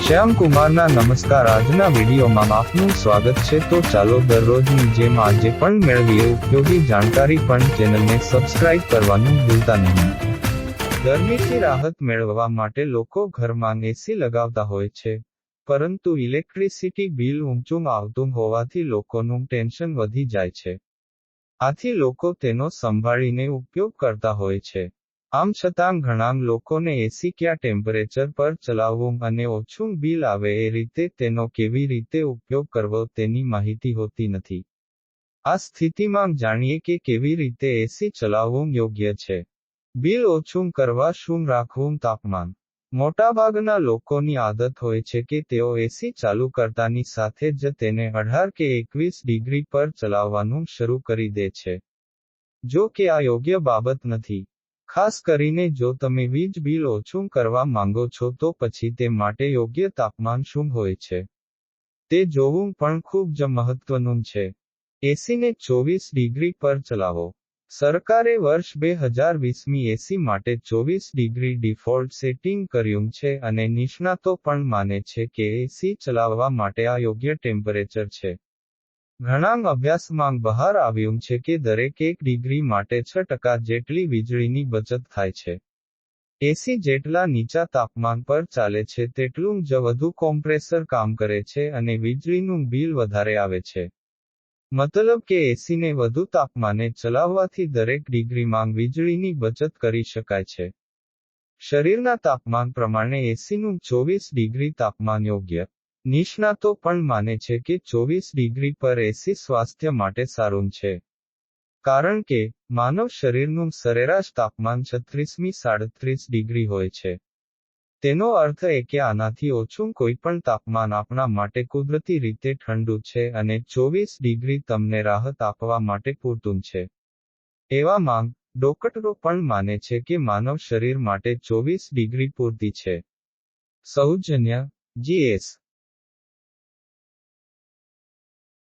શ્યામ કુમારના નમસ્કાર. આજના વિડીયોમાં આપનું સ્વાગત છે. તો ચાલો દરરોજની જેમ આજે પણ મેળવીએ ઉપયોગી જાણકારી, પણ ચેનલને સબસ્ક્રાઇબ કરવાનું ભૂલતા નહીં. ગરમીથી રાહત મેળવવા માટે લોકો ઘરમાં એસી લગાવતા હોય છે, પરંતુ ઇલેક્ટ્રિસિટી બિલ ઊંચું આવતું હોવાથી લોકોનું ટેન્શન વધી જાય છે. આથી લોકો તેનો સંભાળીને ઉપયોગ કરતા હોય છે. આમ છતાં ઘણા લોકોને એસી કયા ટેમ્પરેચર પર ચલાવવું અને ઓછું બિલ આવે એ રીતે તેનો કેવી રીતે ઉપયોગ કરવો તેની માહિતી હોતી નથી. આ સ્થિતિમાં જાણીએ કે કેવી રીતે એસી ચલાવવું યોગ્ય છે. બિલ ઓછું કરવા શું રાખવું? તાપમાન. મોટાભાગના લોકોની આદત હોય છે કે તેઓ એસી ચાલુ કરતાની સાથે જ તેને 18 કે 21 ડિગ્રી પર ચલાવવાનું શરૂ કરી દે છે. જો કે આ યોગ્ય બાબત નથી. ખાસ કરીને જો તમે વીજ બિલ ઓછું કરવા માંગો છો તો પછી તે માટે યોગ્ય તાપમાન શું હોય છે તે જોવું પણ ખૂબ જ મહત્વનું છે. એસીને 24 ડિગ્રી પર ચલાવો. સરકારે વર્ષ 2020 એસી માટે 24 ડિગ્રી ડિફોલ્ટ સેટિંગ કર્યું છે અને નિષ્ણાતો પણ માને છે કે એસી ચલાવવા માટે આ યોગ્ય ટેમ્પરેચર છે. ઘણા અભ્યાસમાં બહાર આવ્યું છે કે દરેક 1 ડિગ્રી માટે 6% જેટલી વીજળીની બચત થાય છે. એસી જેટલા નીચા તાપમાન પર ચાલે છે તેટલું જ વધુ કોમ્પ્રેસર કામ કરે છે અને વીજળીનું બિલ વધારે આવે છે. મતલબ કે એસીને વધુ તાપમાને ચલાવવાથી દરેક ડિગ્રીમાં વીજળીની બચત કરી શકાય છે. શરીરના તાપમાન પ્રમાણે એસીનું 24 ડિગ્રી તાપમાન યોગ્ય. નિષ્ણાતો પણ માને છે કે 24 ડિગ્રી પર એસી સ્વાસ્થ્ય માટે સારું છે. કારણ કે માનવ શરીરનું સરેરાશ તાપમાન 36-37 ડિગ્રી હોય છે. તેનો અર્થ એ કે આનાથી ઓછું કોઈપણ તાપમાન આપણા માટે કુદરતી રીતે ઠંડુ છે અને 24 ડિગ્રી તમને રાહત આપવા માટે પૂરતું છે. એવામાં ડોક્ટરો પણ માને છે કે માનવ શરીર માટે 24 ડિગ્રી પૂરતી છે. સૌજન્ય GS